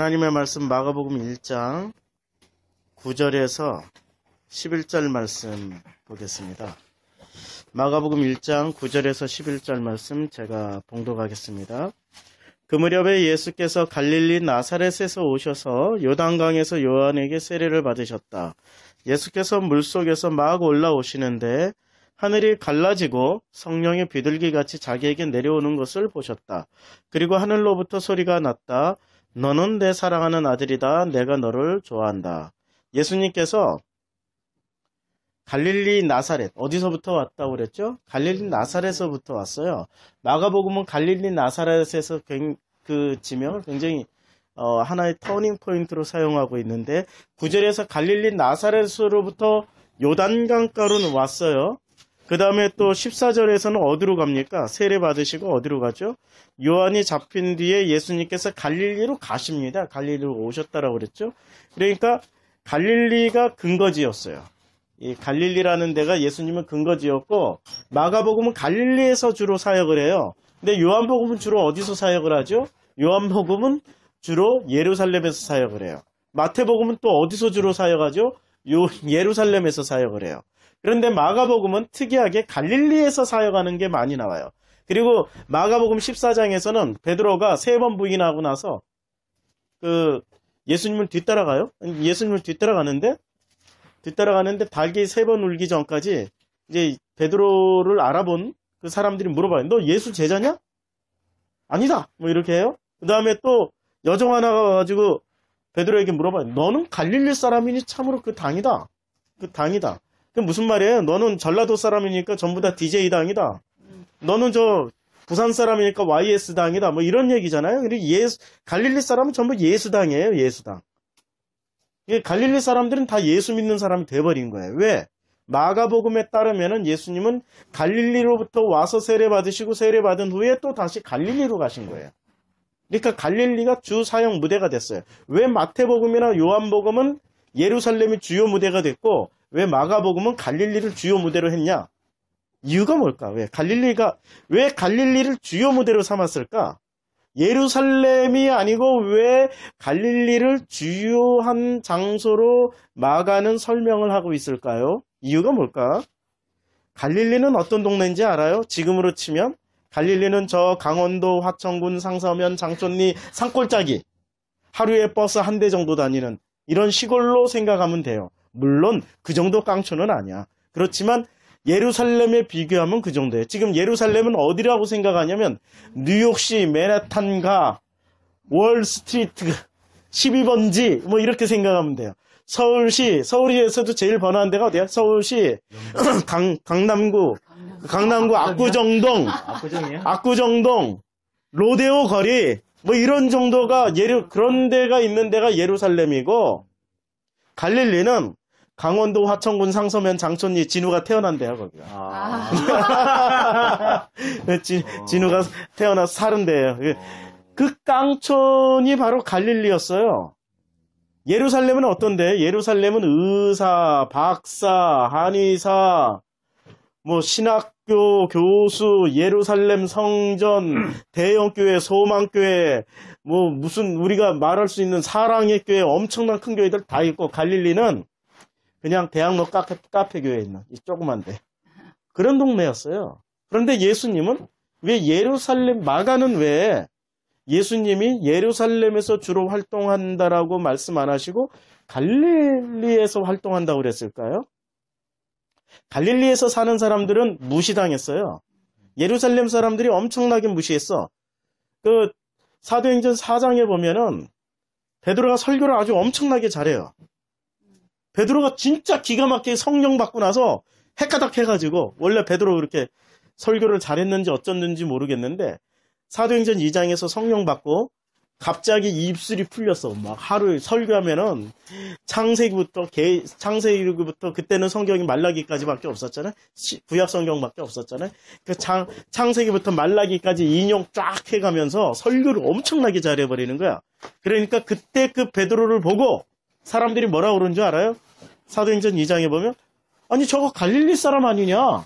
하나님의 말씀 마가복음 1장 9절에서 11절 말씀 보겠습니다. 마가복음 1장 9절에서 11절 말씀 제가 봉독하겠습니다. 그 무렵에 예수께서 갈릴리 나사렛에서 오셔서 요단강에서 요한에게 세례를 받으셨다. 예수께서 물속에서 막 올라오시는데 하늘이 갈라지고 성령의 비둘기같이 자기에게 내려오는 것을 보셨다. 그리고 하늘로부터 소리가 났다. 너는 내 사랑하는 아들이다. 내가 너를 좋아한다. 예수님께서 갈릴리 나사렛, 어디서부터 왔다고 그랬죠? 갈릴리 나사렛에서부터 왔어요. 마가복음은 갈릴리 나사렛에서 그 지명을 굉장히 하나의 터닝 포인트로 사용하고 있는데 9절에서 갈릴리 나사렛으로부터 요단강가로는 왔어요. 그 다음에 또 14절에서는 어디로 갑니까? 세례 받으시고 어디로 가죠? 요한이 잡힌 뒤에 예수님께서 갈릴리로 가십니다. 갈릴리로 오셨다라고 그랬죠? 그러니까 갈릴리가 근거지였어요. 이 갈릴리라는 데가 예수님은 근거지였고 마가복음은 갈릴리에서 주로 사역을 해요. 근데 요한복음은 주로 어디서 사역을 하죠? 요한복음은 주로 예루살렘에서 사역을 해요. 마태복음은 또 어디서 주로 사역하죠? 예루살렘에서 사역을 해요. 그런데 마가복음은 특이하게 갈릴리에서 사역하는 게 많이 나와요. 그리고 마가복음 14장에서는 베드로가 3번 부인하고 나서 예수님을 뒤따라가요. 예수님을 뒤따라가는데 닭이 3번 울기 전까지 이제 베드로를 알아본 그 사람들이 물어봐요. 너 예수 제자냐? 아니다. 뭐 이렇게 해요. 그 다음에 또 여종 하나가 와가지고 베드로에게 물어봐요. 너는 갈릴리 사람이니 참으로 그 당이다. 그 당이다. 그 무슨 말이에요? 너는 전라도 사람이니까 전부 다 DJ 당이다. 너는 저 부산 사람이니까 YS 당이다. 뭐 이런 얘기잖아요. 그리고 갈릴리 사람은 전부 예수당이에요. 예수당. 갈릴리 사람들은 다 예수 믿는 사람이 돼버린 거예요. 왜? 마가복음에 따르면은 예수님은 갈릴리로부터 와서 세례 받으시고 세례 받은 후에 또 다시 갈릴리로 가신 거예요. 그러니까 갈릴리가 주 사역 무대가 됐어요. 왜 마태복음이나 요한복음은 예루살렘이 주요 무대가 됐고 왜 마가복음은 갈릴리를 주요 무대로 했냐? 이유가 뭘까? 왜 갈릴리를 주요 무대로 삼았을까? 예루살렘이 아니고 왜 갈릴리를 주요한 장소로 마가는 설명을 하고 있을까요? 이유가 뭘까? 갈릴리는 어떤 동네인지 알아요? 지금으로 치면 갈릴리는 저 강원도 화천군 상서면 장촌리 산골짜기 하루에 버스 한 대 정도 다니는 이런 시골로 생각하면 돼요. 물론 그 정도 깡초는 아니야. 그렇지만 예루살렘에 비교하면 그 정도예요. 지금 예루살렘은 어디라고 생각하냐면 뉴욕시 맨하탄가 월스트리트 12번지 뭐 이렇게 생각하면 돼요. 서울시에서도 제일 번화한 데가 어디야? 서울시 강남구 압구정동 로데오 거리 뭐 이런 정도가 그런 데가 있는 데가 예루살렘이고 갈릴리는 강원도 화천군 상서면 장촌리 진우가 태어난 데야 거기가. 진우가 태어나서 사는 데예요. 그 깡촌이 바로 갈릴리였어요. 예루살렘은 어떤데? 예루살렘은 의사, 박사, 한의사, 뭐 신학교 교수, 예루살렘 성전, 대형교회, 소망교회, 뭐 무슨 우리가 말할 수 있는 사랑의 교회, 엄청난 큰 교회들 다 있고 갈릴리는 그냥 대학로 카페 교회에 있는 이 조그만데 그런 동네였어요. 그런데 예수님은 왜 마가는 왜 예수님이 예루살렘에서 주로 활동한다라고 말씀 안 하시고 갈릴리에서 활동한다고 그랬을까요? 갈릴리에서 사는 사람들은 무시당했어요. 예루살렘 사람들이 엄청나게 무시했어. 그 사도행전 4장에 보면은 베드로가 설교를 아주 엄청나게 잘해요. 베드로가 진짜 기가 막히게 성령 받고 나서 헷가닥 해가지고 원래 베드로 그렇게 설교를 잘했는지 어쩐지 모르겠는데 사도행전 2장에서 성령 받고 갑자기 입술이 풀렸어. 막 하루에 설교하면은 창세기부터 그때는 성경이 말라기까지밖에 없었잖아요. 구약 성경밖에 없었잖아요. 그 창세기부터 말라기까지 인용 쫙 해가면서 설교를 엄청나게 잘해버리는 거야. 그러니까 그때 그 베드로를 보고 사람들이 뭐라고 그러는 줄 알아요? 사도행전 2장에 보면 아니 저거 갈릴리 사람 아니냐?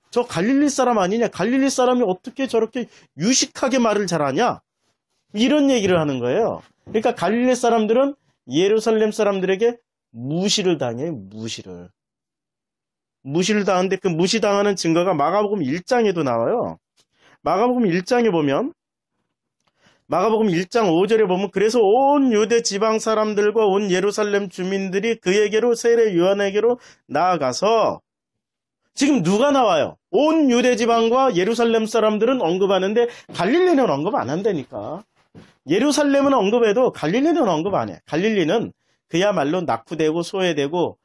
저 갈릴리 사람 아니냐? 갈릴리 사람이 어떻게 저렇게 유식하게 말을 잘하냐? 이런 얘기를 하는 거예요. 그러니까 갈릴리 사람들은 예루살렘 사람들에게 무시를 당해요. 무시를 당하는데 그 무시당하는 증거가 마가복음 1장에도 나와요. 마가복음 1장에 보면 마가복음 1장 5절에 보면 그래서 온 유대 지방 사람들과 온 예루살렘 주민들이 그에게로 세례 요한에게로 나아가서 지금 누가 나와요? 온 유대 지방과 예루살렘 사람들은 언급하는데 갈릴리는 언급 안 한다니까. 예루살렘은 언급해도 갈릴리는 언급 안 해. 갈릴리는 그야말로 낙후되고 소외되고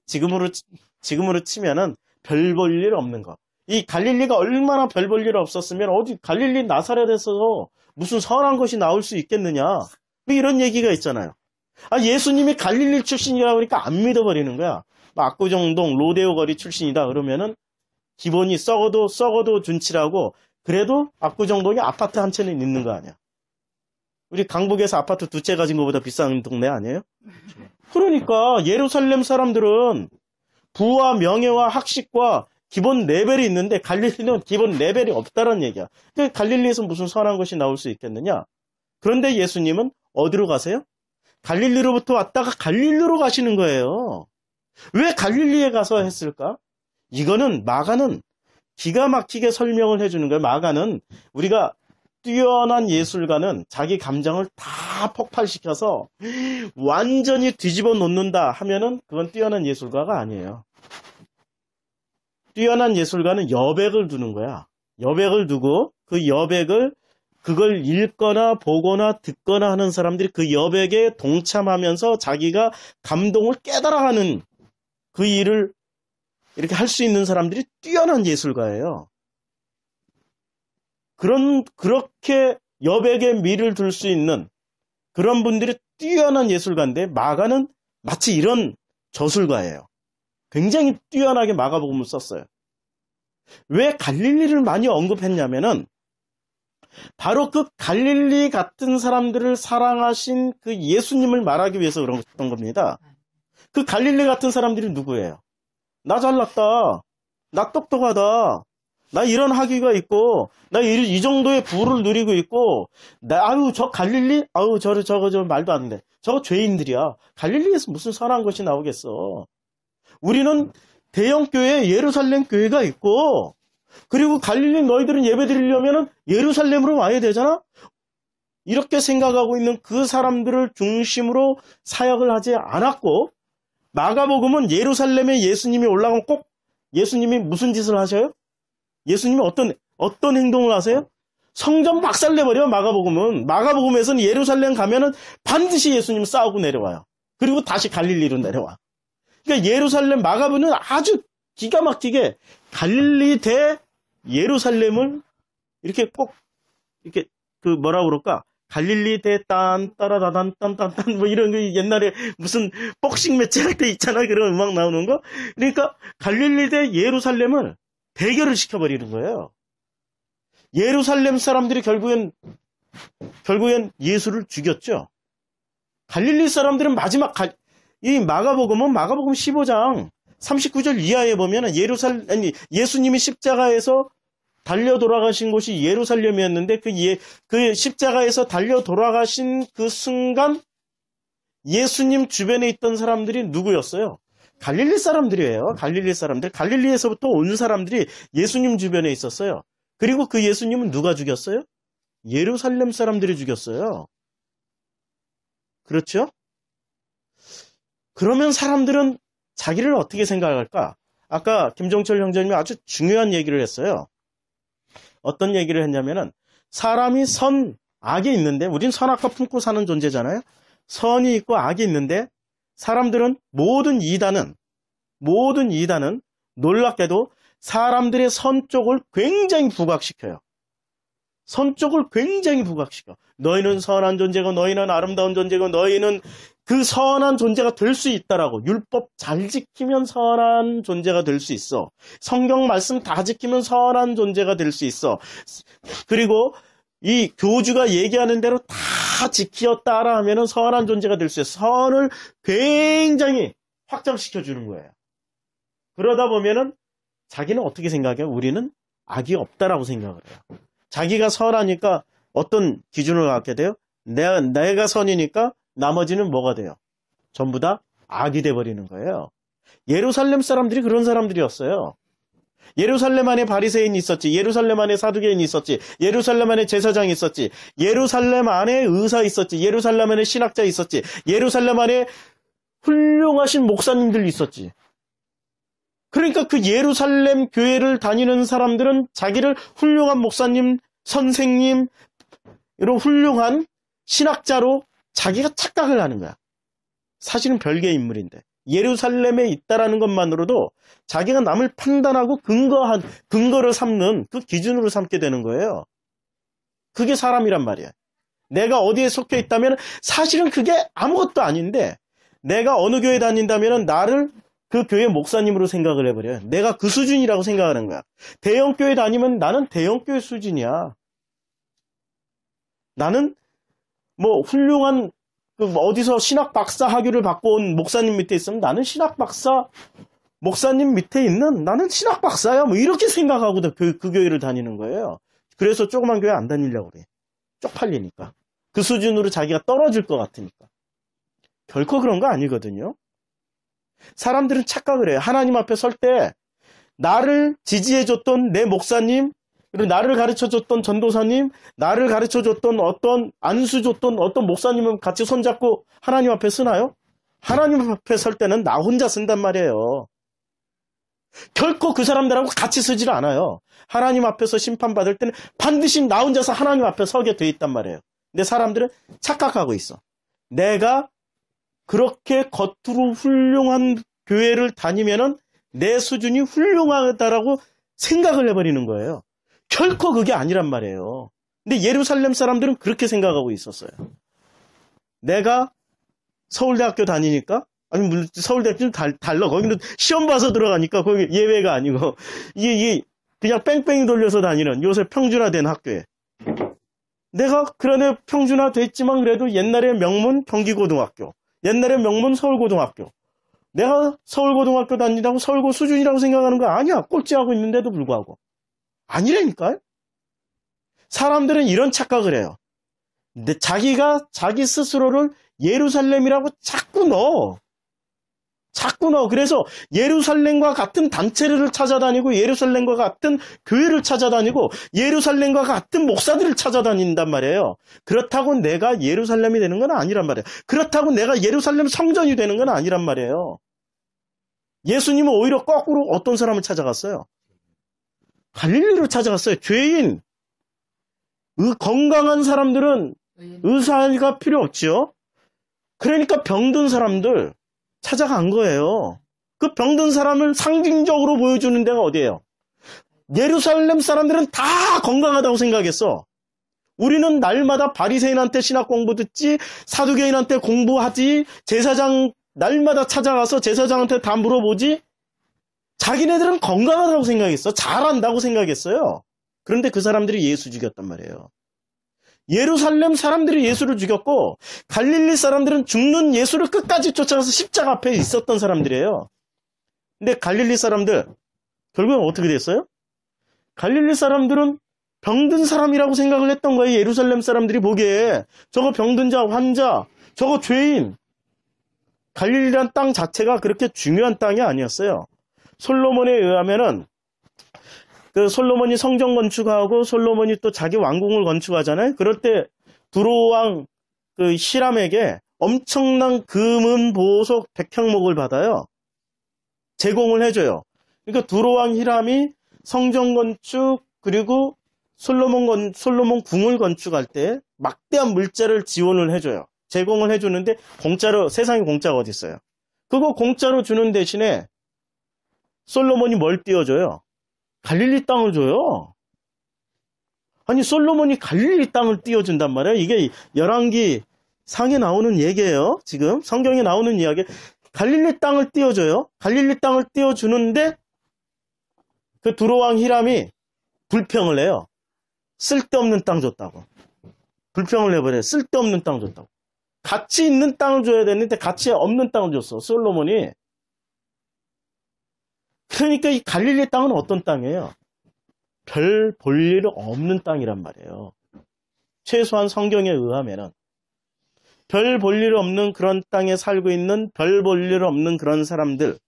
지금으로 치면은 별 볼 일 없는 거. 이 갈릴리가 얼마나 별 볼 일 없었으면 어디 갈릴리 나사렛에서 무슨 선한 것이 나올 수 있겠느냐. 뭐 이런 얘기가 있잖아요. 예수님이 갈릴리 출신이라고 하니까 안 믿어버리는 거야. 압구정동 로데오 거리 출신이다 그러면은 기본이 썩어도 준치라고 그래도 압구정동에 아파트 한 채는 있는 거 아니야. 우리 강북에서 아파트 두 채 가진 것보다 비싼 동네 아니에요? 그러니까 예루살렘 사람들은 부와 명예와 학식과 기본 레벨이 있는데 갈릴리는 기본 레벨이 없다는 얘기야. 그러니까 갈릴리에서 무슨 선한 것이 나올 수 있겠느냐? 그런데 예수님은 어디로 가세요? 갈릴리로부터 왔다가 갈릴리로 가시는 거예요. 왜 갈릴리에 가서 했을까? 이거는 마가는 기가 막히게 설명을 해주는 거예요. 마가는 우리가 뛰어난 예술가는 자기 감정을 다 폭발시켜서 완전히 뒤집어 놓는다 하면은 그건 뛰어난 예술가가 아니에요. 뛰어난 예술가는 여백을 두는 거야. 여백을 두고 그 여백을 그걸 읽거나 보거나 듣거나 하는 사람들이 그 여백에 동참하면서 자기가 감동을 깨달아가는 그 일을 이렇게 할 수 있는 사람들이 뛰어난 예술가예요. 그렇게 여백에 미를 둘 수 있는 그런 분들이 뛰어난 예술가인데 마가는 마치 이런 저술가예요. 굉장히 뛰어나게 마가복음을 썼어요. 왜 갈릴리를 많이 언급했냐면은 바로 그 갈릴리 같은 사람들을 사랑하신 그 예수님을 말하기 위해서 그런 겁니다. 그 갈릴리 같은 사람들이 누구예요? 나 잘났다. 나 똑똑하다. 나 이런 학위가 있고, 나 이 정도의 부를 누리고 있고, 저 갈릴리? 저거 말도 안 돼. 저거 죄인들이야. 갈릴리에서 무슨 선한 것이 나오겠어. 우리는 대형 교회, 예루살렘 교회가 있고, 그리고 갈릴리 너희들은 예배 드리려면 예루살렘으로 와야 되잖아? 이렇게 생각하고 있는 그 사람들을 중심으로 사역을 하지 않았고, 마가복음은 예루살렘에 예수님이 올라가면 꼭 예수님이 무슨 짓을 하셔요? 예수님이 어떤 행동을 하세요? 성전 박살내버려요, 마가복음은. 마가복음에서는 예루살렘 가면은 반드시 예수님 싸우고 내려와요. 그리고 다시 갈릴리로 내려와. 그러니까 예루살렘 마가복음은 아주 기가 막히게 갈릴리 대 예루살렘을 이렇게 꼭 이렇게 뭐라 그럴까? 갈릴리 대 따라다단 딴딴딴 뭐 이런 거 옛날에 무슨 복싱 매치 할 때 있잖아. 그런 음악 나오는 거. 그러니까 갈릴리 대 예루살렘을 대결을 시켜버리는 거예요. 예루살렘 사람들이 결국엔 예수를 죽였죠. 갈릴리 사람들은 이 마가복음 15장 39절 이하에 보면 예수님이 십자가에서 달려 돌아가신 곳이 예루살렘이었는데 그 십자가에서 달려 돌아가신 그 순간 예수님 주변에 있던 사람들이 누구였어요? 갈릴리 사람들이에요. 갈릴리 사람들. 갈릴리에서부터 온 사람들이 예수님 주변에 있었어요. 그리고 그 예수님은 누가 죽였어요? 예루살렘 사람들이 죽였어요. 그렇죠? 그러면 사람들은 자기를 어떻게 생각할까? 아까 김종철 형제님이 아주 중요한 얘기를 했어요. 어떤 얘기를 했냐면은 사람이 악이 있는데 우린 선악과 품고 사는 존재잖아요. 선이 있고 악이 있는데 사람들은 모든 이단은 놀랍게도 사람들의 선 쪽을 굉장히 부각시켜요. 선 쪽을 굉장히 부각시켜. 너희는 선한 존재고 너희는 아름다운 존재고 너희는 그 선한 존재가 될 수 있다라고. 율법 잘 지키면 선한 존재가 될 수 있어. 성경 말씀 다 지키면 선한 존재가 될 수 있어. 그리고 이 교주가 얘기하는 대로 다 지키어 따라 하면 선한 존재가 될 수 있어. 선을 굉장히 확장시켜 주는 거예요. 그러다 보면은 자기는 어떻게 생각해요? 우리는 악이 없다라고 생각을 해요. 자기가 선하니까 어떤 기준을 갖게 돼요? 내가 선이니까 나머지는 뭐가 돼요? 전부 다 악이 돼버리는 거예요. 예루살렘 사람들이 그런 사람들이었어요. 예루살렘 안에 바리새인이 있었지. 예루살렘 안에 사두개인이 있었지. 예루살렘 안에 제사장이 있었지. 예루살렘 안에 의사 있었지. 예루살렘 안에 신학자 있었지. 예루살렘 안에 훌륭하신 목사님들이 있었지. 그러니까 그 예루살렘 교회를 다니는 사람들은 자기를 훌륭한 목사님, 선생님, 이런 훌륭한 신학자로 자기가 착각을 하는 거야. 사실은 별개의 인물인데. 예루살렘에 있다라는 것만으로도 자기가 남을 판단하고 근거를 삼는 그 기준으로 삼게 되는 거예요. 그게 사람이란 말이야. 내가 어디에 속해 있다면 사실은 그게 아무것도 아닌데 내가 어느 교회 다닌다면 나를 그 교회 목사님으로 생각을 해버려요. 내가 그 수준이라고 생각하는 거야. 대형교회 다니면 나는 대형교회 수준이야. 나는 뭐 훌륭한 어디서 신학 박사 학위를 받고 온 목사님 밑에 있으면 나는 신학 박사 목사님 밑에 있는 나는 신학 박사야. 뭐 이렇게 생각하고 그 교회를 다니는 거예요. 그래서 조그만 교회 안 다니려고 그래. 쪽팔리니까. 그 수준으로 자기가 떨어질 것 같으니까. 결코 그런 거 아니거든요. 사람들은 착각을 해요. 하나님 앞에 설 때 나를 지지해줬던 내 목사님, 그리고 나를 가르쳐줬던 전도사님, 나를 가르쳐줬던 안수줬던 어떤 목사님은 같이 손잡고 하나님 앞에 쓰나요? 하나님 앞에 설 때는 나 혼자 쓴단 말이에요. 결코 그 사람들하고 같이 쓰질 않아요. 하나님 앞에서 심판받을 때는 반드시 나 혼자서 하나님 앞에 서게 돼 있단 말이에요. 근데 사람들은 착각하고 있어. 내가 그렇게 겉으로 훌륭한 교회를 다니면은 내 수준이 훌륭하다라고 생각을 해버리는 거예요. 결코 그게 아니란 말이에요. 근데 예루살렘 사람들은 그렇게 생각하고 있었어요. 내가 서울대학교 다니니까, 아니, 물론 서울대학교 좀 달라. 거기는 시험 봐서 들어가니까 거기 예외가 아니고, 이게 그냥 뺑뺑이 돌려서 다니는 요새 평준화된 학교에. 내가 그러네 평준화 됐지만 그래도 옛날에 명문 경기고등학교, 옛날에 명문 서울고등학교. 내가 서울고등학교 다닌다고 서울고 수준이라고 생각하는 거 아니야. 꼴찌하고 있는데도 불구하고. 아니라니까요. 사람들은 이런 착각을 해요. 근데 자기가 자기 스스로를 예루살렘이라고 자꾸 넣어. 그래서 예루살렘과 같은 단체를 찾아다니고 예루살렘과 같은 교회를 찾아다니고 예루살렘과 같은 목사들을 찾아다닌단 말이에요. 그렇다고 내가 예루살렘이 되는 건 아니란 말이에요. 그렇다고 내가 예루살렘 성전이 되는 건 아니란 말이에요. 예수님은 오히려 거꾸로 어떤 사람을 찾아갔어요? 갈릴리로 찾아갔어요. 죄인, 건강한 사람들은 의사가 필요 없지요. 그러니까 병든 사람들 찾아간 거예요. 그 병든 사람을 상징적으로 보여주는 데가 어디예요? 예루살렘 사람들은 다 건강하다고 생각했어. 우리는 날마다 바리새인한테 신학 공부 듣지, 사두개인한테 공부하지, 제사장 날마다 찾아가서 제사장한테 다 물어보지. 자기네들은 건강하다고 생각했어. 잘한다고 생각했어요. 그런데 그 사람들이 예수 죽였단 말이에요. 예루살렘 사람들이 예수를 죽였고 갈릴리 사람들은 죽는 예수를 끝까지 쫓아가서 십자가 앞에 있었던 사람들이에요. 근데 갈릴리 사람들 결국엔 어떻게 됐어요? 갈릴리 사람들은 병든 사람이라고 생각을 했던 거예요. 예루살렘 사람들이 보기에 저거 병든 자, 환자, 저거 죄인. 갈릴리란 땅 자체가 그렇게 중요한 땅이 아니었어요. 솔로몬에 의하면은 그 솔로몬이 성전 건축하고 솔로몬이 또 자기 왕궁을 건축하잖아요. 그럴 때 두로왕 그 히람에게 엄청난 금은 보석 100형목을 받아요. 제공을 해줘요. 그러니까 두로왕 히람이 성전 건축 그리고 솔로몬 궁을 건축할 때 막대한 물자를 지원을 해줘요. 제공을 해주는데 공짜로, 세상에 공짜가 어디 있어요? 그거 공짜로 주는 대신에 솔로몬이 뭘 띄워줘요? 갈릴리 땅을 줘요. 아니 솔로몬이 갈릴리 땅을 띄워준단 말이에요. 이게 열왕기 상에 나오는 얘기예요. 지금 성경에 나오는 이야기. 갈릴리 땅을 띄워줘요. 갈릴리 땅을 띄워주는데 그 두로왕 히람이 불평을 해요. 쓸데없는 땅 줬다고. 불평을 해버려요. 쓸데없는 땅 줬다고. 가치 있는 땅을 줘야 되는데 가치 없는 땅을 줬어. 솔로몬이. 그러니까 이 갈릴리 땅은 어떤 땅이에요? 별 볼 일 없는 땅이란 말이에요. 최소한 성경에 의하면은. 별 볼 일 없는 그런 땅에 살고 있는 별 볼 일 없는 그런 사람들.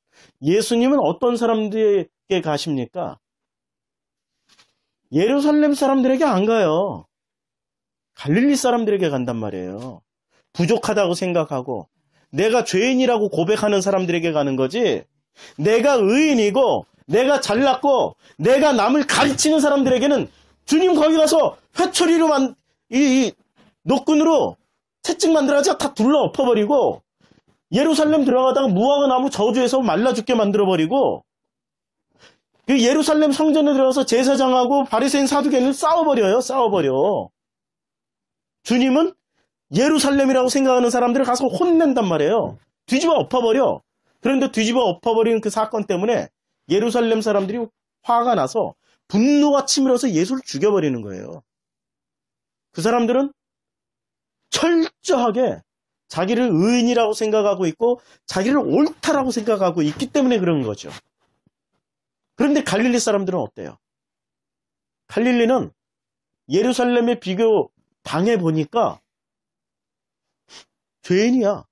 예수님은 어떤 사람들에게 가십니까? 예루살렘 사람들에게 안 가요. 갈릴리 사람들에게 간단 말이에요. 부족하다고 생각하고 내가 죄인이라고 고백하는 사람들에게 가는 거지, 내가 의인이고 내가 잘났고 내가 남을 가르치는 사람들에게는 주님 거기 가서 회초리로 이 노끈으로 채찍 만들어서 다 둘러 엎어버리고 예루살렘 들어가다가 무화과 나무 저주해서 말라 죽게 만들어버리고 그 예루살렘 성전에 들어가서 제사장하고 바리새인 사두개인을 싸워버려요. 싸워버려. 주님은 예루살렘이라고 생각하는 사람들을 가서 혼낸단 말이에요. 뒤집어 엎어버려. 그런데 뒤집어 엎어버리는 그 사건 때문에 예루살렘 사람들이 화가 나서 분노가 치밀어서 예수를 죽여버리는 거예요. 그 사람들은 철저하게 자기를 의인이라고 생각하고 있고 자기를 옳다라고 생각하고 있기 때문에 그런 거죠. 그런데 갈릴리 사람들은 어때요? 갈릴리는 예루살렘에 비교 당해보니까 죄인이야.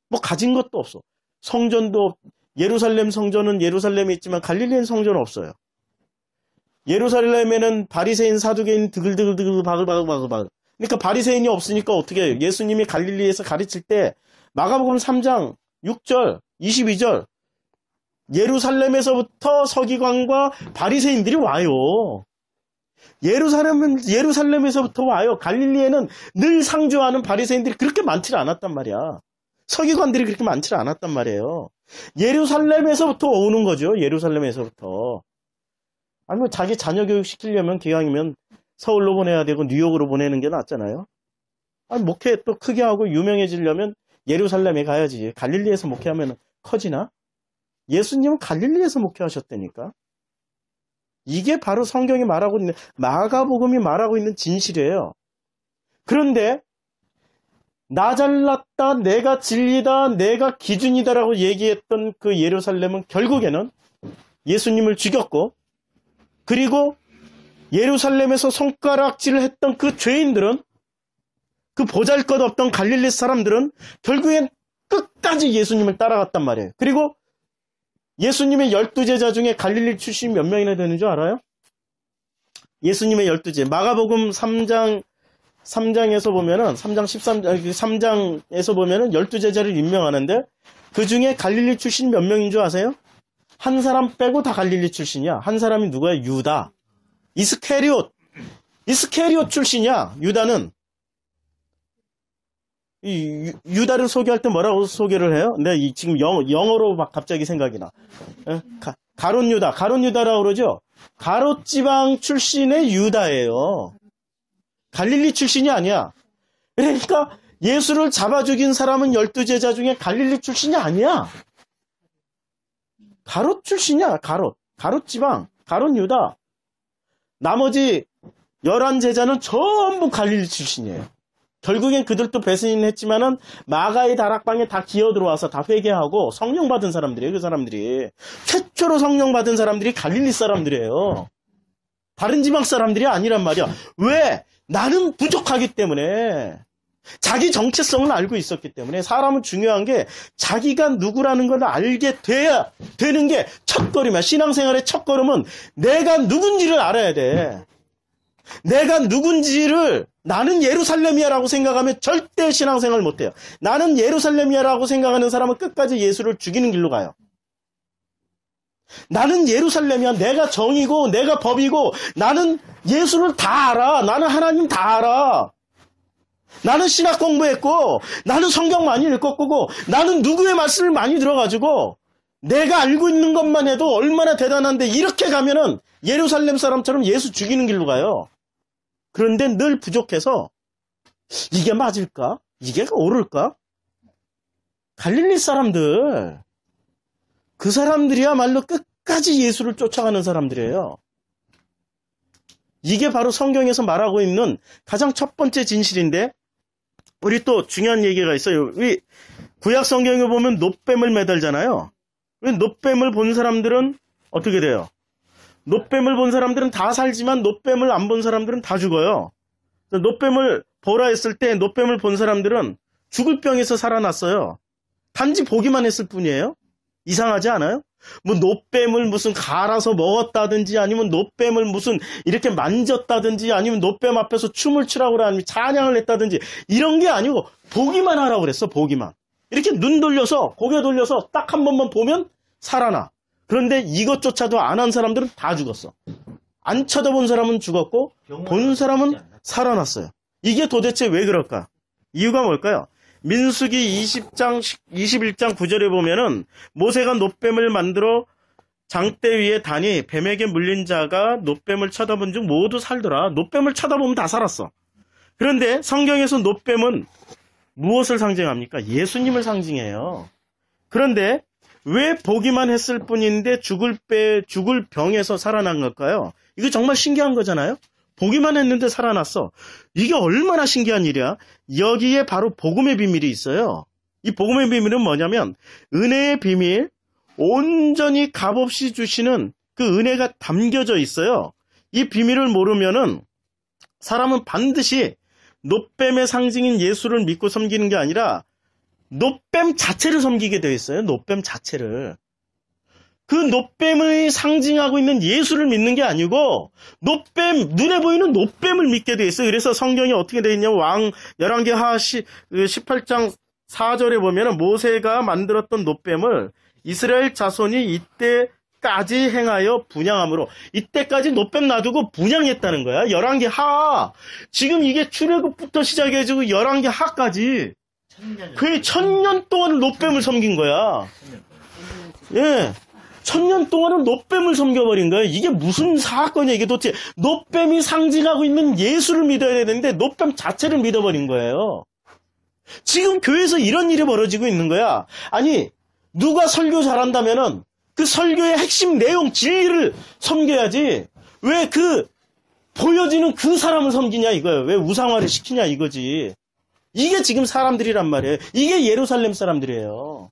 뭐 가진 것도 없어. 성전도, 예루살렘 성전은 예루살렘에 있지만 갈릴리엔 성전은 없어요. 예루살렘에는 바리새인 사두개인 드글드글 바글바글. 그러니까 바리새인이 없으니까 어떻게 해요? 예수님이 갈릴리에서 가르칠 때 마가복음 3장 6절 22절 예루살렘에서부터 서기관과 바리새인들이 와요. 예루살렘에서부터 와요. 갈릴리에는 늘 상주하는 바리새인들이 그렇게 많지 않았단 말이야. 서기관들이 그렇게 많지 않았단 말이에요. 예루살렘에서부터 오는 거죠. 예루살렘에서부터. 아니 뭐 자기 자녀 교육 시키려면 기왕이면 서울로 보내야 되고 뉴욕으로 보내는 게 낫잖아요. 아니 목회 또 크게 하고 유명해지려면 예루살렘에 가야지. 갈릴리에서 목회하면 커지나? 예수님은 갈릴리에서 목회하셨다니까. 이게 바로 성경이 말하고 있는, 마가복음이 말하고 있는 진실이에요. 그런데 나 잘났다, 내가 진리다, 내가 기준이다라고 얘기했던 그 예루살렘은 결국에는 예수님을 죽였고, 그리고 예루살렘에서 손가락질을 했던 그 죄인들은, 그 보잘것없던 갈릴리 사람들은 결국엔 끝까지 예수님을 따라갔단 말이에요. 그리고 예수님의 12제자 중에 갈릴리 출신 몇 명이나 되는 줄 알아요? 예수님의 12제. 마가복음 3장에서 보면은, 3장에서 보면은 12제자를 임명하는데, 그 중에 갈릴리 출신 몇 명인 줄 아세요? 한 사람 빼고 다 갈릴리 출신이야. 한 사람이 누구야? 유다. 이스케리옷 출신이야. 유다는. 이 유다를 소개할 때 뭐라고 소개를 해요? 근데 지금 영어로 막 갑자기 생각이 나. 가롯 유다라고 그러죠? 가롯 지방 출신의 유다예요. 갈릴리 출신이 아니야. 그러니까 예수를 잡아 죽인 사람은 12제자 중에 갈릴리 출신이 아니야. 가롯 출신이야. 가롯 지방, 가롯 유다. 나머지 11제자는 전부 갈릴리 출신이에요. 결국엔 그들도 배신했지만은 마가의 다락방에 다 기어 들어와서 다 회개하고 성령 받은 사람들이에요. 그 사람들이 최초로 성령 받은 사람들이 갈릴리 사람들이에요. 다른 지방 사람들이 아니란 말이야. 왜? 나는 부족하기 때문에. 자기 정체성을 알고 있었기 때문에. 사람은 중요한 게 자기가 누구라는 걸 알게 돼야 되는 게 첫걸음이야. 신앙생활의 첫걸음은 내가 누군지를 알아야 돼. 내가 누군지를, 나는 예루살렘이야라고 생각하면 절대 신앙생활 못해요. 나는 예루살렘이야라고 생각하는 사람은 끝까지 예수를 죽이는 길로 가요. 나는 예루살렘이야. 내가 정이고 내가 법이고 나는 예수를 다 알아. 나는 하나님 다 알아. 나는 신학 공부했고 나는 성경 많이 읽었고 나는 누구의 말씀을 많이 들어가지고 내가 알고 있는 것만 해도 얼마나 대단한데, 이렇게 가면은 예루살렘 사람처럼 예수 죽이는 길로 가요. 그런데 늘 부족해서 이게 맞을까? 이게 옳을까? 갈릴리 사람들, 그 사람들이야말로 끝까지 예수를 쫓아가는 사람들이에요. 이게 바로 성경에서 말하고 있는 가장 첫 번째 진실인데, 우리 또 중요한 얘기가 있어요. 우리 구약 성경에 보면 놋뱀을 매달잖아요. 놋뱀을 본 사람들은 어떻게 돼요? 놋뱀을 본 사람들은 다 살지만 놋뱀을 안 본 사람들은 다 죽어요. 놋뱀을 보라 했을 때 놋뱀을 본 사람들은 죽을 병에서 살아났어요. 단지 보기만 했을 뿐이에요. 이상하지 않아요? 뭐 노뱀을 무슨 갈아서 먹었다든지 아니면 노뱀을 무슨 이렇게 만졌다든지 아니면 노뱀 앞에서 춤을 추라고 그러면 찬양을 했다든지 이런 게 아니고 보기만 하라고 그랬어. 보기만. 이렇게 눈 돌려서 고개 돌려서 딱 한 번만 보면 살아나. 그런데 이것조차도 안 한 사람들은 다 죽었어. 안 쳐다본 사람은 죽었고 본 사람은 살아났어요. 이게 도대체 왜 그럴까? 이유가 뭘까요? 민수기 20장, 21장 9절에 보면은 모세가 노뱀을 만들어 장대 위에 다니 뱀에게 물린 자가 노뱀을 쳐다본 중 모두 살더라. 노뱀을 쳐다보면 다 살았어. 그런데 성경에서 노뱀은 무엇을 상징합니까? 예수님을 상징해요. 그런데 왜 보기만 했을 뿐인데 죽을 병에서 살아난 걸까요? 이거 정말 신기한 거잖아요? 보기만 했는데 살아났어. 이게 얼마나 신기한 일이야. 여기에 바로 복음의 비밀이 있어요. 이 복음의 비밀은 뭐냐면 은혜의 비밀, 온전히 값없이 주시는 그 은혜가 담겨져 있어요. 이 비밀을 모르면은 사람은 반드시 노뱀의 상징인 예수를 믿고 섬기는 게 아니라 노뱀 자체를 섬기게 되어 있어요. 노뱀 자체를. 그 노뱀의 상징하고 있는 예수를 믿는 게 아니고 노뱀, 눈에 보이는 노뱀을 믿게 돼 있어요. 그래서 성경이 어떻게 되어 있냐면 열왕기하 18장 4절에 보면 모세가 만들었던 노뱀을 이스라엘 자손이 이때까지 행하여 분향함으로, 이때까지 노뱀 놔두고 분향했다는 거야. 열왕기하. 지금 이게 출애굽부터 시작해가지고 열왕기하까지 거의 1000년 동안을 노뱀을 섬긴 거야. 예. 1000년 동안은 노뱀을 섬겨버린 거예요. 이게 무슨 사건이야, 이게 도대체. 노뱀이 상징하고 있는 예수를 믿어야 되는데, 노뱀 자체를 믿어버린 거예요. 지금 교회에서 이런 일이 벌어지고 있는 거야. 아니, 누가 설교 잘한다면은, 그 설교의 핵심 내용, 진리를 섬겨야지. 왜 보여지는 그 사람을 섬기냐, 이거예요. 왜 우상화를 시키냐, 이거지. 이게 지금 사람들이란 말이에요. 이게 예루살렘 사람들이에요.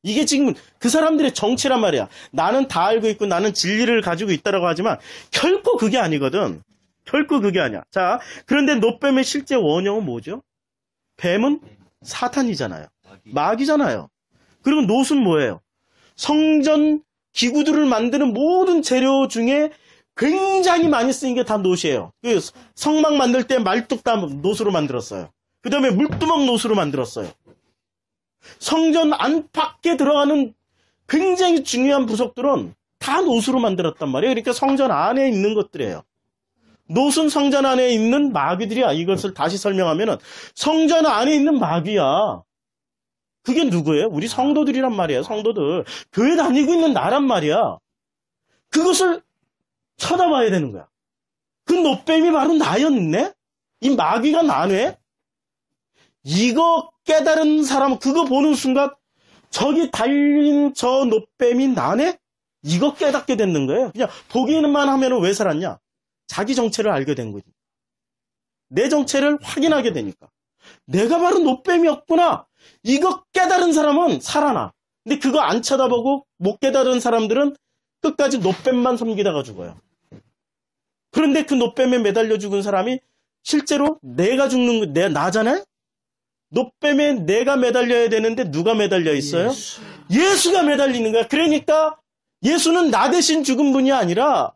이게 지금 그 사람들의 정치란 말이야. 나는 다 알고 있고 나는 진리를 가지고 있다라고 하지만 결코 그게 아니거든. 결코 그게 아니야. 자, 그런데 노뱀의 실제 원형은 뭐죠? 뱀은 사탄이잖아요. 마귀잖아요. 그리고 놋은 뭐예요? 성전 기구들을 만드는 모든 재료 중에 굉장히 많이 쓰인 게 다 놋이에요. 그 성막 만들 때 말뚝 다 놋으로 만들었어요. 그 다음에 물두멍 놋으로 만들었어요. 성전 안팎에 들어가는 굉장히 중요한 부속들은 다 놋으로 만들었단 말이에요. 그러니까 성전 안에 있는 것들이에요. 놋은 성전 안에 있는 마귀들이야. 이것을 다시 설명하면은 성전 안에 있는 마귀야. 그게 누구예요? 우리 성도들이란 말이에요. 성도들. 교회 다니고 있는 나란 말이야. 그것을 쳐다봐야 되는 거야. 그 노뱀이 바로 나였네? 이 마귀가 나네? 이거 깨달은 사람, 그거 보는 순간 저기 달린 저 노뱀이 나네? 이거 깨닫게 되는 거예요. 그냥 보기만 하면 왜 살았냐? 자기 정체를 알게 된 거지. 내 정체를 확인하게 되니까. 내가 바로 노뱀이었구나. 이거 깨달은 사람은 살아나. 근데 그거 안 쳐다보고 못 깨달은 사람들은 끝까지 노뱀만 섬기다가 죽어요. 그런데 그 노뱀에 매달려 죽은 사람이 실제로 내가 죽는 나잖아요? 노뱀에 내가 매달려야 되는데 누가 매달려 있어요? 예수가 매달리는 거야. 그러니까 예수는 나 대신 죽은 분이 아니라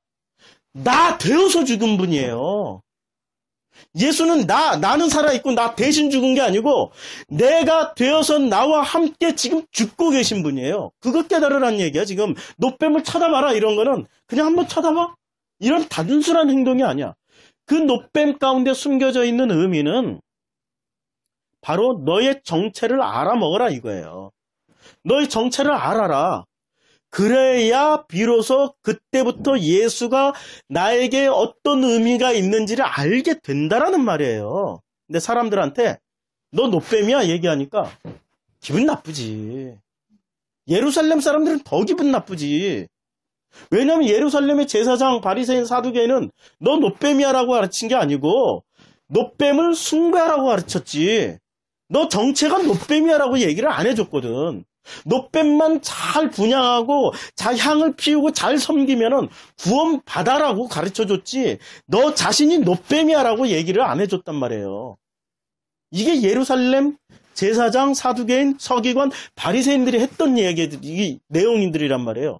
나 되어서 죽은 분이에요. 예수는 나는 살아있고 나 대신 죽은 게 아니고 내가 되어서 나와 함께 지금 죽고 계신 분이에요. 그거 깨달으라는 얘기야. 지금 노뱀을 쳐다봐라 이런 거는 그냥 한번 쳐다봐? 이런 단순한 행동이 아니야. 그 노뱀 가운데 숨겨져 있는 의미는 바로 너의 정체를 알아먹어라 이거예요. 너의 정체를 알아라. 그래야 비로소 그때부터 예수가 나에게 어떤 의미가 있는지를 알게 된다라는 말이에요. 근데 사람들한테 너 노뱀이야 얘기하니까 기분 나쁘지. 예루살렘 사람들은 더 기분 나쁘지. 왜냐하면 예루살렘의 제사장, 바리새인, 사두개인은 너 노뱀이야라고 가르친 게 아니고 노뱀을 숭배하라고 가르쳤지. 너 정체가 노뱀이야라고 얘기를 안 해줬거든. 노뱀만 잘 분양하고 잘 향을 피우고 잘 섬기면은 구원 받아라고 가르쳐줬지. 너 자신이 노뱀이야라고 얘기를 안 해줬단 말이에요. 이게 예루살렘 제사장, 사두개인, 서기관, 바리새인들이 했던 얘기들이 내용인들이란 말이에요.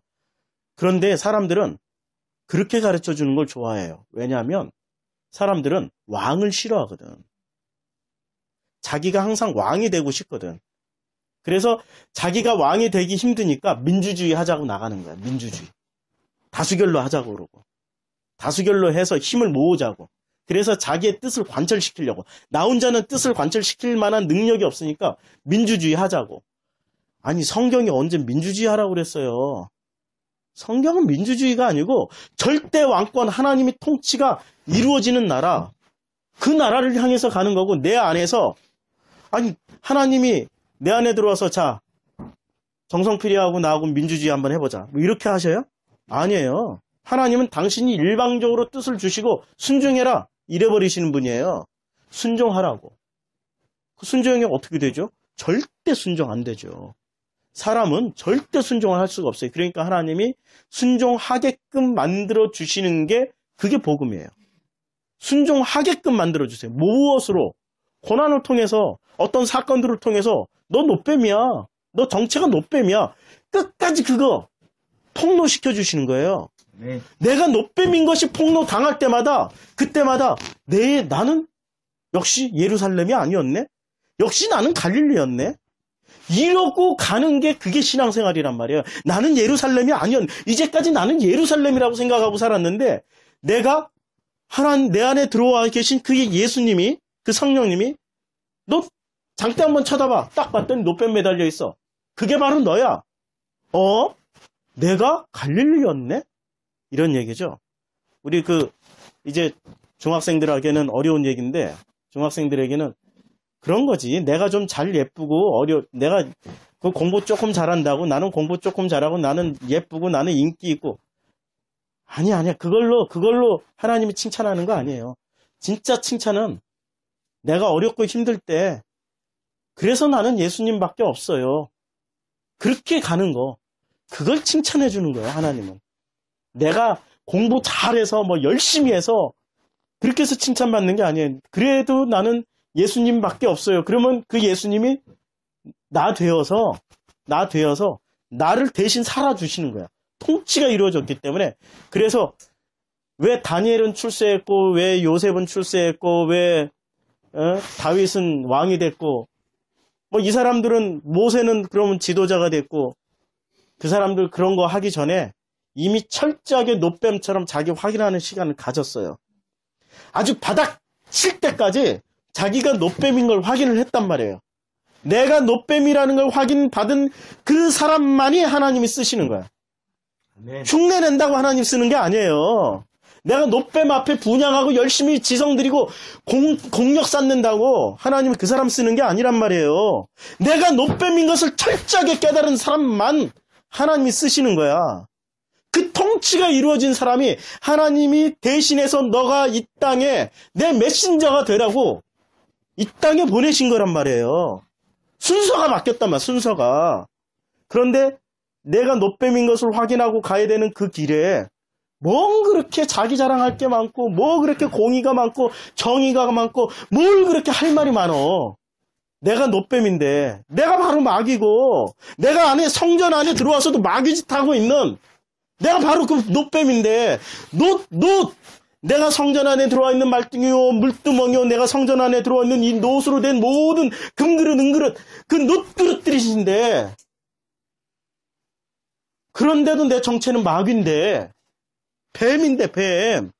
그런데 사람들은 그렇게 가르쳐 주는 걸 좋아해요. 왜냐하면 사람들은 왕을 싫어하거든. 자기가 항상 왕이 되고 싶거든. 그래서 자기가 왕이 되기 힘드니까 민주주의 하자고 나가는 거야. 민주주의. 다수결로 하자고 그러고. 다수결로 해서 힘을 모으자고. 그래서 자기의 뜻을 관철시키려고. 나 혼자는 뜻을 관철시킬 만한 능력이 없으니까 민주주의 하자고. 아니, 성경이 언제 민주주의 하라고 그랬어요? 성경은 민주주의가 아니고 절대 왕권 하나님의 통치가 이루어지는 나라. 그 나라를 향해서 가는 거고, 내 안에서, 아니, 하나님이 내 안에 들어와서, 자, 정성필이하고 나하고 민주주의 한번 해보자. 뭐 이렇게 하셔요? 아니에요. 하나님은 당신이 일방적으로 뜻을 주시고 순종해라. 이래버리시는 분이에요. 순종하라고. 그 순종이 어떻게 되죠? 절대 순종 안 되죠. 사람은 절대 순종을 할 수가 없어요. 그러니까 하나님이 순종하게끔 만들어 주시는 게 그게 복음이에요. 순종하게끔 만들어 주세요. 무엇으로? 고난을 통해서, 어떤 사건들을 통해서 너 노뱀이야. 너 정체가 노뱀이야. 끝까지 그거 폭로시켜 주시는 거예요. 네. 내가 노뱀인 것이 폭로당할 때마다, 그때마다 나는 역시 예루살렘이 아니었네. 역시 나는 갈릴리였네. 이러고 가는 게 그게 신앙생활이란 말이에요. 나는 예루살렘이 아니었네. 이제까지 나는 예루살렘이라고 생각하고 살았는데, 내가 하나님 내 안에 들어와 계신 그게 예수님이, 그 성령님이, 너 장대 한번 쳐다봐. 딱 봤더니 노뱀 매달려 있어. 그게 바로 너야. 내가 갈릴리였네? 이런 얘기죠. 우리 이제 중학생들에게는 어려운 얘기인데, 중학생들에게는 그런 거지. 내가 좀 잘 예쁘고, 내가 그 공부 조금 잘한다고, 나는 공부 조금 잘하고, 나는 예쁘고, 나는 인기 있고. 아니야. 그걸로 하나님이 칭찬하는 거 아니에요. 진짜 칭찬은 내가 어렵고 힘들 때, 그래서 나는 예수님밖에 없어요. 그렇게 가는 거. 그걸 칭찬해 주는 거예요, 하나님은. 내가 공부 잘해서 열심히 해서 그렇게 해서 칭찬받는 게 아니에요. 그래도 나는 예수님밖에 없어요. 그러면 그 예수님이 나 되어서 나를 대신 살아주시는 거야. 통치가 이루어졌기 때문에. 그래서 왜 다니엘은 출세했고, 왜 요셉은 출세했고, 왜 다윗은 왕이 됐고, 이 사람들은, 모세는 그러면 지도자가 됐고, 그 사람들 그런 거 하기 전에 이미 철저하게 노뱀처럼 자기 확인하는 시간을 가졌어요. 아주 바닥 칠 때까지 자기가 노뱀인 걸 확인을 했단 말이에요. 내가 노뱀이라는 걸 확인받은 그 사람만이 하나님이 쓰시는 거야. 네. 흉내낸다고 하나님 쓰는 게 아니에요. 내가 노뱀 앞에 분양하고 열심히 지성 들이고 공력 쌓는다고 하나님이 그 사람 쓰는 게 아니란 말이에요. 내가 노뱀인 것을 철저하게 깨달은 사람만 하나님이 쓰시는 거야. 그 통치가 이루어진 사람이 하나님이 대신해서 너가 이 땅에 내 메신저가 되라고 이 땅에 보내신 거란 말이에요. 순서가 바뀌었단 말이야, 순서가. 그런데 내가 노뱀인 것을 확인하고 가야 되는 그 길에 뭐 그렇게 자기 자랑할 게 많고, 뭐 그렇게 공의가 많고, 정의가 많고, 뭘 그렇게 할 말이 많어. 내가 노뱀인데, 내가 바로 마귀고, 내가 성전 안에 들어와서도 마귀짓 하고 있는, 내가 바로 그 노뱀인데, 내가 성전 안에 들어와 있는 말등이요, 물두멍이요, 내가 성전 안에 들어와 있는 이 노수로 된 모든 금그릇, 은그릇, 그 놋그릇들이신데, 그런데도 내 정체는 마귀인데, 뱀인데, 뱀.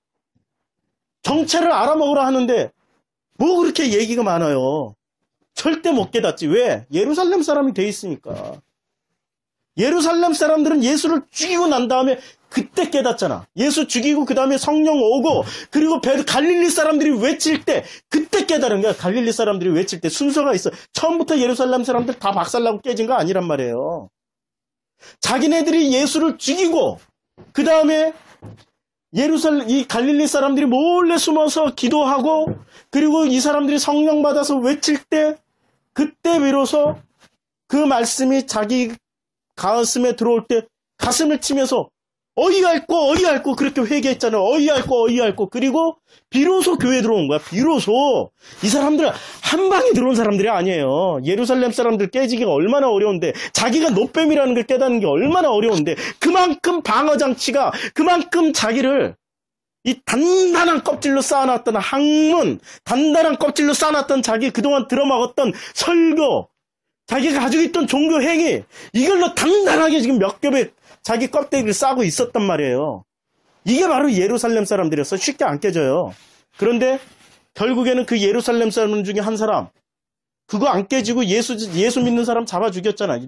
정체를 알아먹으라 하는데, 뭐 그렇게 얘기가 많아요. 절대 못 깨닫지. 왜? 예루살렘 사람이 돼 있으니까. 예루살렘 사람들은 예수를 죽이고 난 다음에 그때 깨닫잖아. 예수 죽이고 그 다음에 성령 오고, 그리고 갈릴리 사람들이 외칠 때 그때 깨달은 거야. 갈릴리 사람들이 외칠 때 순서가 있어. 처음부터 예루살렘 사람들 다 박살나고 깨진 거 아니란 말이에요. 자기네들이 예수를 죽이고 그 다음에 이 갈릴리 사람들이 몰래 숨어서 기도하고, 그리고 이 사람들이 성령 받아서 외칠 때 그때 비로소 그 말씀이 자기 가슴에 들어올 때 가슴을 치면서 어이 앓고 그렇게 회개했잖아요. 어이 앓고 그리고 비로소 교회 들어온 거야. 비로소. 이 사람들 한 방에 들어온 사람들이 아니에요. 예루살렘 사람들 깨지기가 얼마나 어려운데, 자기가 노뱀이라는 걸 깨닫는 게 얼마나 어려운데, 그만큼 방어장치가, 그만큼 자기를 이 단단한 껍질로 쌓아놨던 학문, 단단한 껍질로 쌓아놨던 자기 그동안 들어먹었던 설교, 자기가 가지고 있던 종교 행위, 이걸로 단단하게 지금 몇 겹에 자기 껍데기를 싸고 있었단 말이에요. 이게 바로 예루살렘 사람들이었어. 쉽게 안 깨져요. 그런데 결국에는 그 예루살렘 사람 중에 한 사람, 그거 안 깨지고 예수 믿는 사람 잡아 죽였잖아.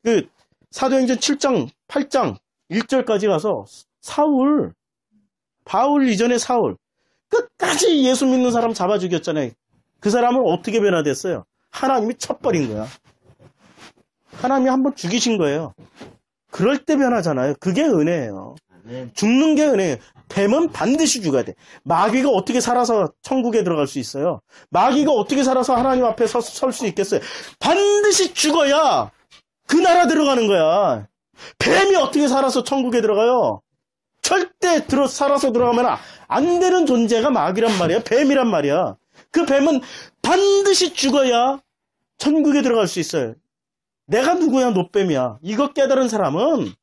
그 사도행전 7장, 8장, 1절까지 가서 바울 이전의 사울, 끝까지 예수 믿는 사람 잡아 죽였잖아요. 그 사람은 어떻게 변화됐어요? 하나님이 쳐버린 거야. 하나님이 한번 죽이신 거예요. 그럴 때 변하잖아요. 그게 은혜예요. 죽는 게 은혜예요. 뱀은 반드시 죽어야 돼. 마귀가 어떻게 살아서 천국에 들어갈 수 있어요? 마귀가 어떻게 살아서 하나님 앞에 설 수 있겠어요? 반드시 죽어야 그 나라 들어가는 거야. 뱀이 어떻게 살아서 천국에 들어가요? 절대 살아서 들어가면 안 되는 존재가 마귀란 말이야. 뱀이란 말이야. 그 뱀은 반드시 죽어야 천국에 들어갈 수 있어요. 내가 누구야? 노뱀이야. 이거 깨달은 사람은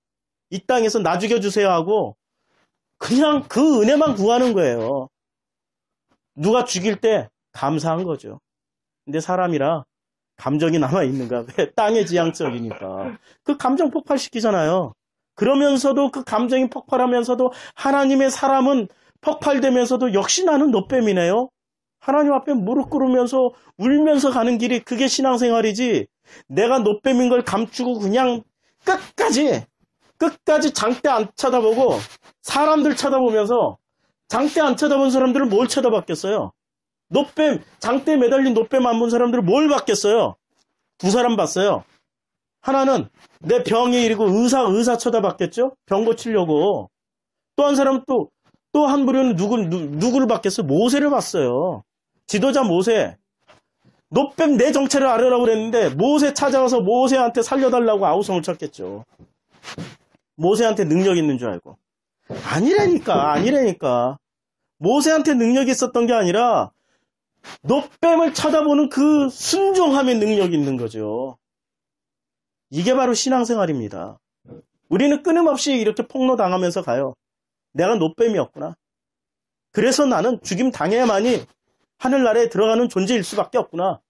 이 땅에서 나 죽여주세요 하고 그냥 그 은혜만 구하는 거예요. 누가 죽일 때 감사한 거죠. 근데 사람이라 감정이 남아있는가? 왜? 땅의 지향적이니까. 그 감정 폭발시키잖아요. 그러면서도 그 감정이 폭발하면서도 하나님의 사람은 폭발되면서도 역시 나는 노뱀이네요. 하나님 앞에 무릎 꿇으면서 울면서 가는 길이 그게 신앙생활이지. 내가 노뱀인 걸 감추고 그냥 끝까지 장대 안 쳐다보고 사람들 쳐다보면서 장대 안 쳐다본 사람들은 뭘 쳐다봤겠어요? 노뱀, 장대에 매달린 노뱀 안 본 사람들은 뭘 봤겠어요? 두 사람 봤어요. 하나는 내 병이 이르고 의사 쳐다봤겠죠? 병 고치려고. 또 한 사람은 또 한 부류는 누구를 봤겠어요? 모세를 봤어요. 지도자 모세. 노뱀 내 정체를 알으라고 그랬는데 모세 찾아와서 모세한테 살려달라고 아우성을 쳤겠죠. 모세한테 능력 있는 줄 알고. 아니라니까. 모세한테 능력이 있었던 게 아니라 노뱀을 쳐다보는 그 순종함의 능력이 있는 거죠. 이게 바로 신앙생활입니다. 우리는 끊임없이 이렇게 폭로당하면서 가요. 내가 노뱀이었구나. 그래서 나는 죽임 당해야만이 하늘나라에 들어가는 존재일 수밖에 없구나.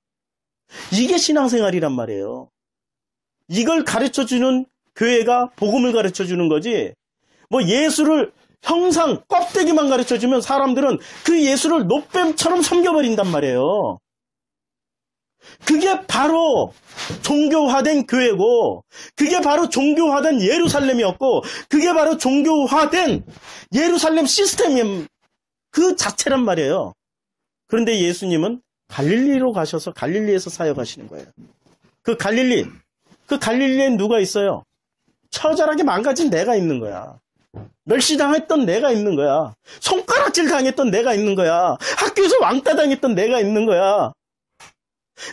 이게 신앙생활이란 말이에요. 이걸 가르쳐주는 교회가 복음을 가르쳐주는 거지. 뭐 예수를 형상, 껍데기만 가르쳐주면 사람들은 그 예수를 노뱀처럼 섬겨버린단 말이에요. 그게 바로 종교화된 교회고, 그게 바로 종교화된 예루살렘이었고, 그게 바로 종교화된 예루살렘 시스템 그 자체란 말이에요. 그런데 예수님은 갈릴리로 가셔서 갈릴리에서 사역하시는 거예요. 그 갈릴리엔 누가 있어요? 처절하게 망가진 내가 있는 거야. 멸시당했던 내가 있는 거야. 손가락질 당했던 내가 있는 거야. 학교에서 왕따 당했던 내가 있는 거야.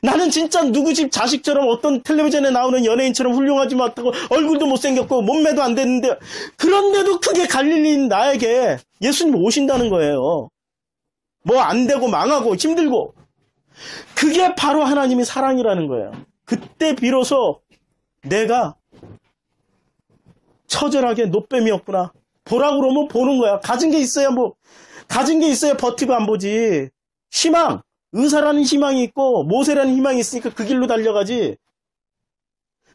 나는 진짜 누구 집 자식처럼 어떤 텔레비전에 나오는 연예인처럼 훌륭하지 못하고 얼굴도 못생겼고 몸매도 안 됐는데, 그런데도 그게 갈릴리인 나에게 예수님 오신다는 거예요. 뭐 안 되고 망하고 힘들고. 그게 바로 하나님의 사랑이라는 거예요. 그때 비로소 내가 처절하게 노뱀이었구나. 보라고 그러면 보는 거야. 가진 게 있어야 버티고 안 보지. 희망, 의사라는 희망이 있고 모세라는 희망이 있으니까 그 길로 달려가지.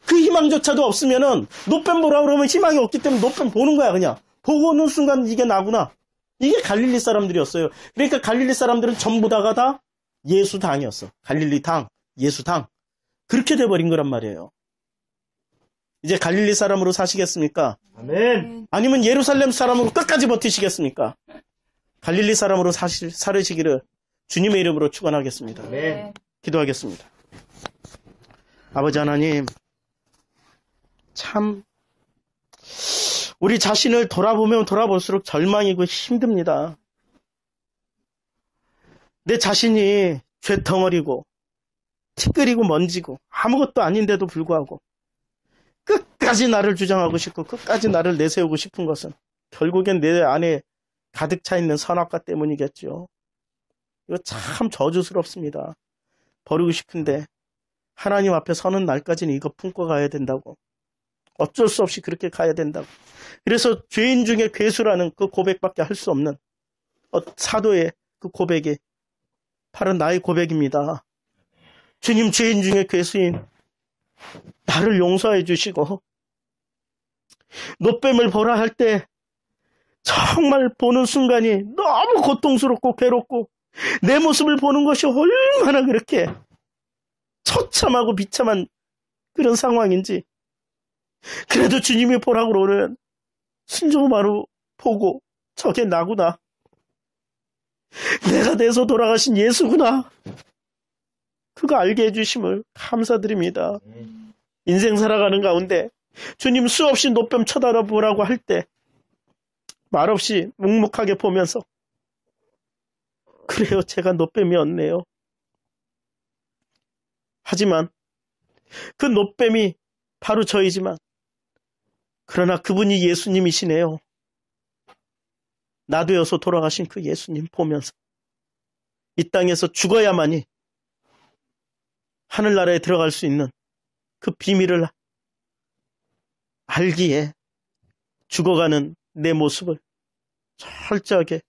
그 희망조차도 없으면은 노뱀 보라고 그러면 희망이 없기 때문에 노뱀 보는 거야. 그냥 보고는 순간 이게 나구나. 이게 갈릴리 사람들이었어요. 그러니까 갈릴리 사람들은 전부 다가 다 예수당이었어. 갈릴리 당, 예수당. 그렇게 돼버린 거란 말이에요. 이제 갈릴리 사람으로 사시겠습니까? 아멘. 아니면 예루살렘 사람으로 끝까지 버티시겠습니까? 갈릴리 사람으로 살으시기를 주님의 이름으로 축원하겠습니다. 아멘. 기도하겠습니다. 아버지 하나님, 참 우리 자신을 돌아보면 돌아볼수록 절망이고 힘듭니다. 내 자신이 죄덩어리고 티끌이고 먼지고 아무것도 아닌데도 불구하고 끝까지 나를 주장하고 싶고 끝까지 나를 내세우고 싶은 것은 결국엔 내 안에 가득 차 있는 선악과 때문이겠죠. 이거 참 저주스럽습니다. 버리고 싶은데 하나님 앞에 서는 날까지는 이거 품고 가야 된다고. 어쩔 수 없이 그렇게 가야 된다고. 그래서 죄인 중에 괴수라는 그 고백밖에 할 수 없는 사도의 그 고백이 바로 나의 고백입니다. 주님, 죄인 중에 괴수인 나를 용서해 주시고 노뱀을 보라 할 때 정말 보는 순간이 너무 고통스럽고 괴롭고 내 모습을 보는 것이 얼마나 그렇게 처참하고 비참한 그런 상황인지, 그래도 주님이 보라고 그러는 순종만으로 보고 저게 나구나, 내가 돼서 돌아가신 예수구나, 그거 알게 해주심을 감사드립니다. 인생 살아가는 가운데 주님 수없이 노뱀 쳐다보라고 할 때 말없이 묵묵하게 보면서 그래요, 제가 노뱀이었네요. 하지만 그 노뱀이 바로 저이지만 그러나 그분이 예수님이시네요. 나 되어서 돌아가신 그 예수님 보면서 이 땅에서 죽어야만이 하늘나라에 들어갈 수 있는 그 비밀을 알기에 죽어가는 내 모습을 철저하게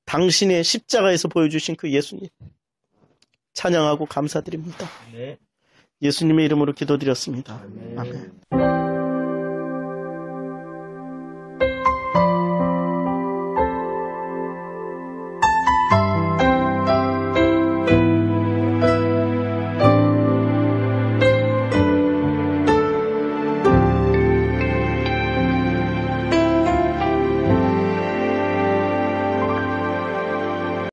당신의 십자가에서 보여주신 그 예수님 찬양하고 감사드립니다. 네. 예수님의 이름으로 기도드렸습니다. 아멘.